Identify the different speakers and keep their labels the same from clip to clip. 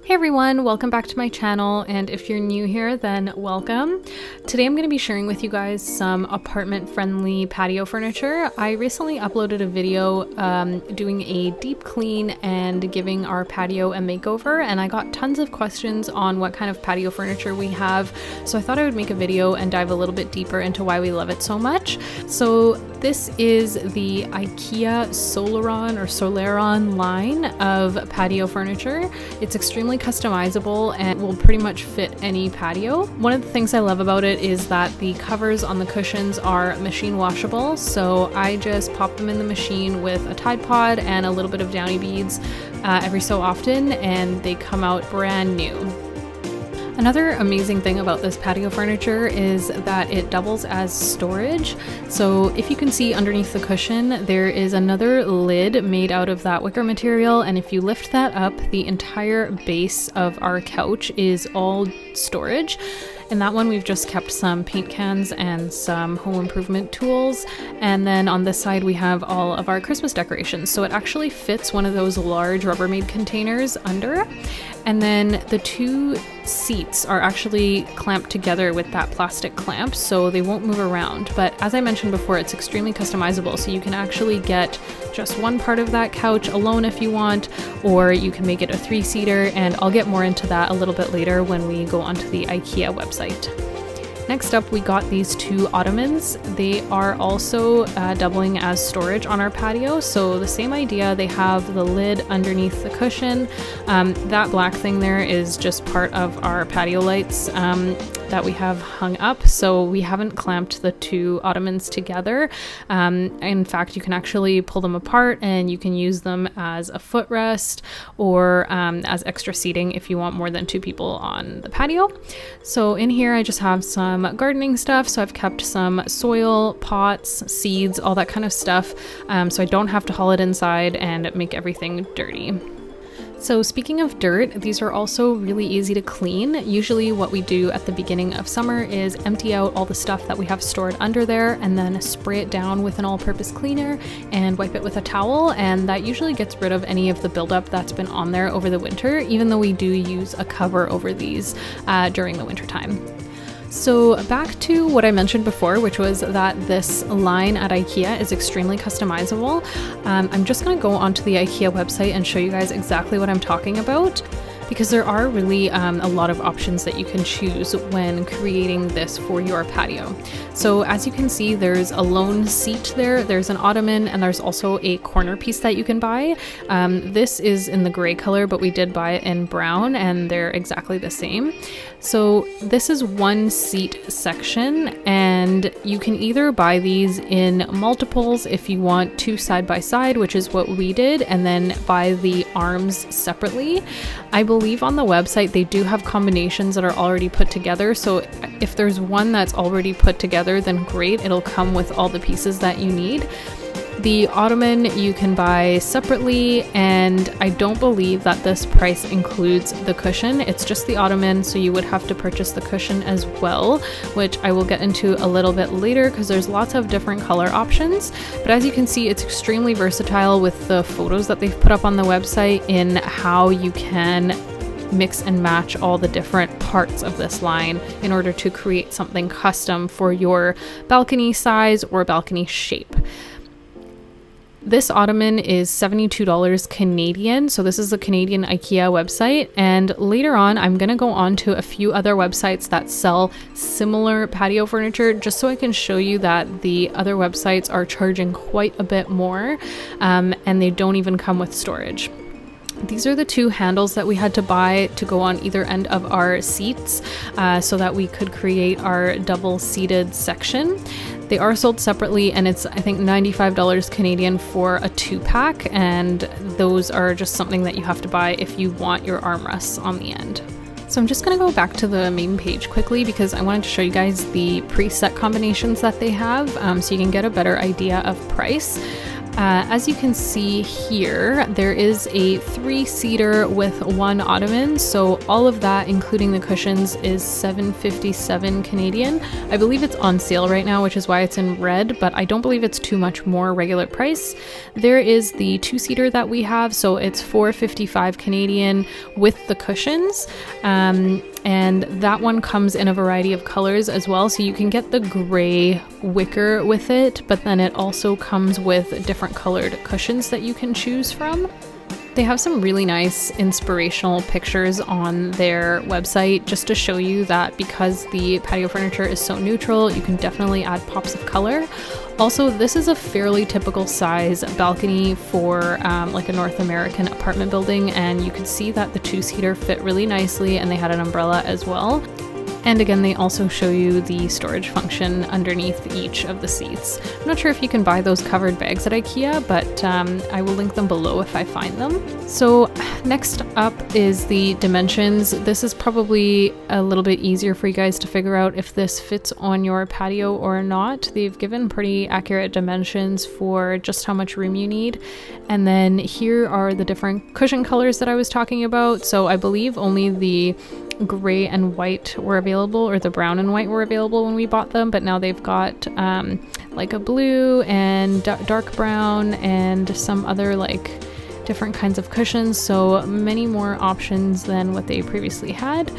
Speaker 1: Hey everyone, welcome back to my channel, and if you're new here, then welcome. Today I'm going to be sharing with you guys some apartment-friendly patio furniture. I recently uploaded a video doing a deep clean and giving our patio a makeover, and I got tons of questions on what kind of patio furniture we have, so I thought I would make a video and dive a little bit deeper into why we love it so much. So this is the Ikea SOLLERON line of patio furniture. It's extremely customizable and will pretty much fit any patio. One of the things I love about it is that the covers on the cushions are machine washable, so I just pop them in the machine with a Tide Pod and a little bit of Downy beads every so often, and they come out brand new. Another amazing thing about this patio furniture is that it doubles as storage. So if you can see underneath the cushion, there is another lid made out of that wicker material, and if you lift that up, the entire base of our couch is all storage. In that one, we've just kept some paint cans and some home improvement tools. And then on this side, we have all of our Christmas decorations. So it actually fits one of those large Rubbermaid containers under. And then the two seats are actually clamped together with that plastic clamp, so they won't move around. But as I mentioned before, it's extremely customizable. So you can actually get just one part of that couch alone if you want, or you can make it a three-seater, and I'll get more into that a little bit later when we go onto the Ikea website. Next up, we got these two ottomans. They are also doubling as storage on our patio. So the same idea, they have the lid underneath the cushion. That black thing there is just part of our patio lights that we have hung up. So we haven't clamped the two ottomans together. In fact, you can actually pull them apart and you can use them as a footrest or as extra seating if you want more than two people on the patio. So in here, I just have some gardening stuff. So I've kept some soil, pots, seeds, all that kind of stuff. So I don't have to haul it inside and make everything dirty. So speaking of dirt, these are also really easy to clean. Usually what we do at the beginning of summer is empty out all the stuff that we have stored under there and then spray it down with an all-purpose cleaner and wipe it with a towel, and that usually gets rid of any of the buildup that's been on there over the winter, even though we do use a cover over these during the winter time. So back to what I mentioned before, which was that this line at Ikea is extremely customizable. I'm just going to go onto the Ikea website and show you guys exactly what I'm talking about, because there are really a lot of options that you can choose when creating this for your patio. So as you can see, there's a lone seat there, there's an ottoman, and there's also a corner piece that you can buy. This is in the gray color, but we did buy it in brown, and they're exactly the same. So this is one seat section, and you can either buy these in multiples if you want two side by side, which is what we did, and then buy the arms separately. I believe on the website they do have combinations that are already put together, so if there's one that's already put together, then great, it'll come with all the pieces that you need. The ottoman you can buy separately, and I don't believe that this price includes the cushion. It's just the ottoman, so you would have to purchase the cushion as well, which I will get into a little bit later because there's lots of different color options. But as you can see, it's extremely versatile with the photos that they've put up on the website in how you can mix and match all the different parts of this line in order to create something custom for your balcony size or balcony shape. This ottoman is $72 Canadian, so this is the Canadian Ikea website, and later on I'm going to go on to a few other websites that sell similar patio furniture just so I can show you that the other websites are charging quite a bit more, and they don't even come with storage. These are the two handles that we had to buy to go on either end of our seats so that we could create our double-seated section. They are sold separately, and it's, I think, $95 Canadian for a 2-pack, and those are just something that you have to buy if you want your armrests on the end. So I'm just going to go back to the main page quickly because I wanted to show you guys the preset combinations that they have so you can get a better idea of price. As you can see here, there is a 3-seater with 1 ottoman, so all of that, including the cushions, is $7.57 Canadian. I believe it's on sale right now, which is why it's in red, but I don't believe it's too much more regular price. There is the 2-seater that we have, so it's $4.55 Canadian with the cushions. And that one comes in a variety of colors as well, so you can get the gray wicker with it, but then it also comes with different colored cushions that you can choose from. They have some really nice inspirational pictures on their website just to show you that because the patio furniture is so neutral, you can definitely add pops of color. Also, this is a fairly typical size balcony for like a North American apartment building, and you can see that the 2-seater fit really nicely, and they had an umbrella as well. And again, they also show you the storage function underneath each of the seats. I'm not sure if you can buy those covered bags at Ikea, but I will link them below if I find them. So next up is the dimensions. This is probably a little bit easier for you guys to figure out if this fits on your patio or not. They've given pretty accurate dimensions for just how much room you need. And then here are the different cushion colors that I was talking about. So I believe only the gray and white were available, or the brown and white were available when we bought them, but now they've got like a blue and dark brown and some other like different kinds of cushions, so many more options than what they previously had.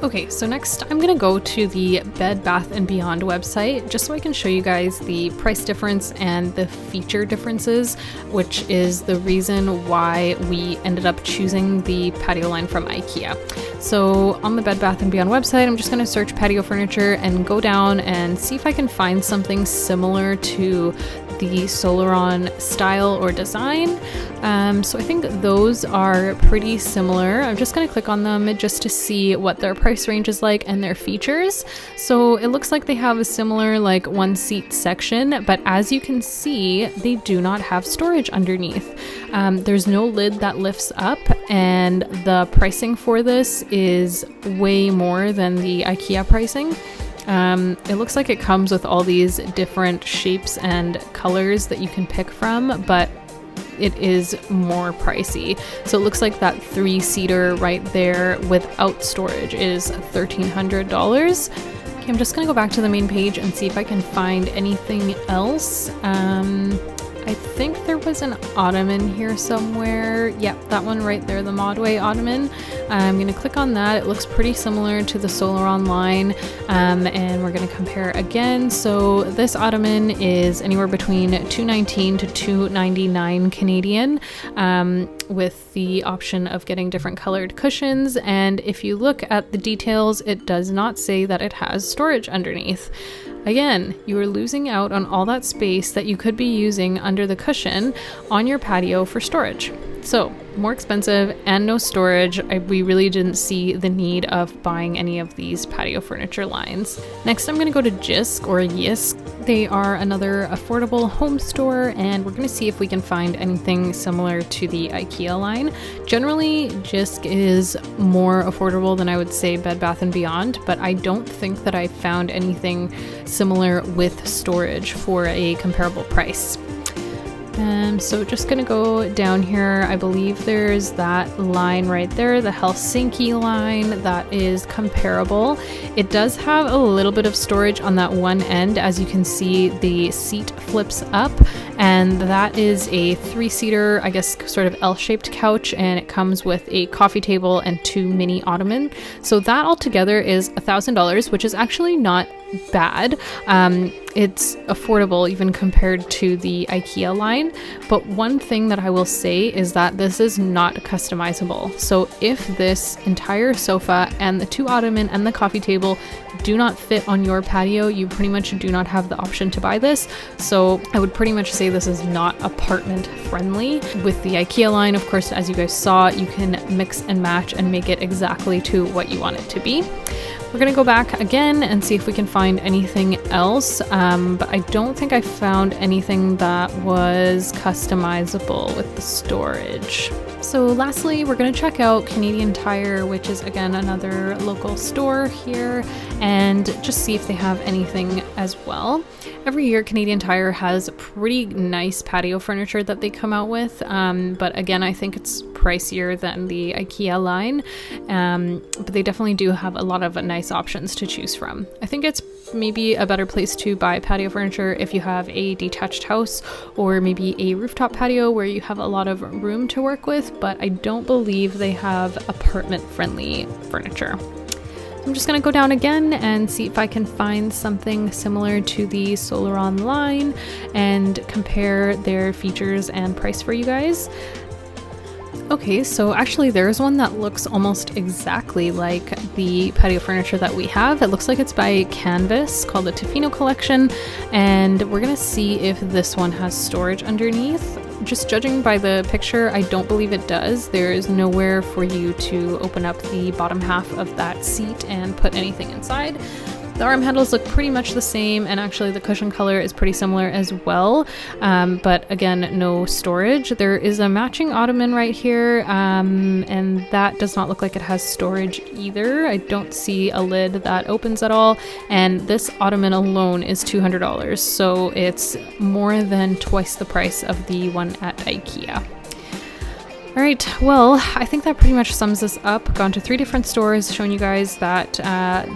Speaker 1: Okay, so next I'm gonna go to the Bed Bath & Beyond website just so I can show you guys the price difference and the feature differences, which is the reason why we ended up choosing the patio line from Ikea. So on the Bed Bath & Beyond website, I'm just gonna search patio furniture and go down and see if I can find something similar to the SOLLERON style or design. So I think those are pretty similar. I'm just gonna click on them just to see what their price range is like and their features. So it looks like they have a similar like 1-seat section, but as you can see, they do not have storage underneath. There's no lid that lifts up, and the pricing for this is way more than the Ikea pricing. It looks like it comes with all these different shapes and colors that you can pick from, but it is more pricey. So it looks like that 3-seater right there without storage is $1,300. Okay, I'm just gonna go back to the main page and see if I can find anything else. I think there was an ottoman here somewhere. Yep, that one right there, the Modway ottoman. I'm gonna click on that. It looks pretty similar to the SOLLERON line, and we're gonna compare again. So this ottoman is anywhere between $219 to $299 Canadian, with the option of getting different colored cushions. And if you look at the details, it does not say that it has storage underneath. Again, you are losing out on all that space that you could be using under the cushion on your patio for storage. So more expensive and no storage. We really didn't see the need of buying any of these patio furniture lines. Next, I'm going to go to JISC or JISC. They are another affordable home store, and we're going to see if we can find anything similar to the Ikea line. Generally, JISC is more affordable than I would say Bed Bath & Beyond, but I don't think that I found anything similar with storage for a comparable price. So just gonna go down here. I believe there's that line right there, the Helsinki line, that is comparable. It does have a little bit of storage on that one end. As you can see, the seat flips up, and that is a 3-seater, I guess sort of L-shaped couch, and it comes with a coffee table and 2 mini ottoman. So that altogether is $1,000, which is actually not bad. It's affordable even compared to the Ikea line, but one thing that I will say is that this is not customizable. So if this entire sofa and the 2 ottoman and the coffee table do not fit on your patio, you pretty much do not have the option to buy this. So I would pretty much say this is not apartment friendly. With the Ikea line, of course, as you guys saw, you can mix and match and make it exactly to what you want it to be. We're gonna go back again and see if we can find anything else, but I don't think I found anything that was customizable with the storage. So lastly, we're going to check out Canadian Tire, which is again another local store here, and just see if they have anything as well. Every year Canadian Tire has pretty nice patio furniture that they come out with, but again I think it's pricier than the Ikea line, but they definitely do have a lot of nice options to choose from. I think it's maybe a better place to buy patio furniture if you have a detached house or maybe a rooftop patio where you have a lot of room to work with, but I don't believe they have apartment friendly furniture. I'm just gonna go down again and see if I can find something similar to the SOLLERON line and compare their features and price for you guys. Okay, so actually there's one that looks almost exactly like the patio furniture that we have. It looks like it's by Canvas, called the Tofino collection, and we're gonna see if this one has storage underneath. Just judging by the picture, I don't believe it does. There is nowhere for you to open up the bottom half of that seat and put anything inside. The arm handles look pretty much the same, and actually the cushion color is pretty similar as well, but again, no storage. There is a matching ottoman right here, and that does not look like it has storage either. I don't see a lid that opens at all, and this ottoman alone is $200, so it's more than twice the price of the one at Ikea. Alright, well, I think that pretty much sums this up. Gone to 3 different stores, showing you guys that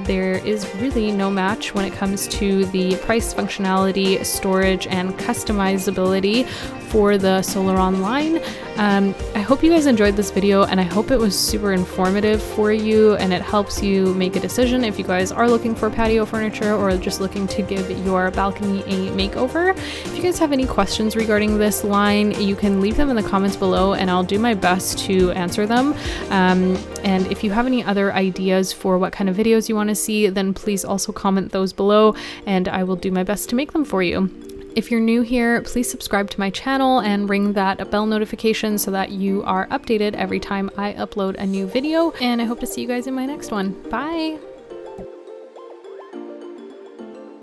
Speaker 1: there is really no match when it comes to the price, functionality, storage, and customizability for the SOLLERON line. I hope you guys enjoyed this video, and I hope it was super informative for you and it helps you make a decision if you guys are looking for patio furniture or just looking to give your balcony a makeover. If you guys have any questions regarding this line, you can leave them in the comments below and I'll do my best to answer them. And if you have any other ideas for what kind of videos you want to see, then please also comment those below and I will do my best to make them for you. If you're new here, please subscribe to my channel and ring that bell notification so that you are updated every time I upload a new video. And I hope to see you guys in my next one. Bye!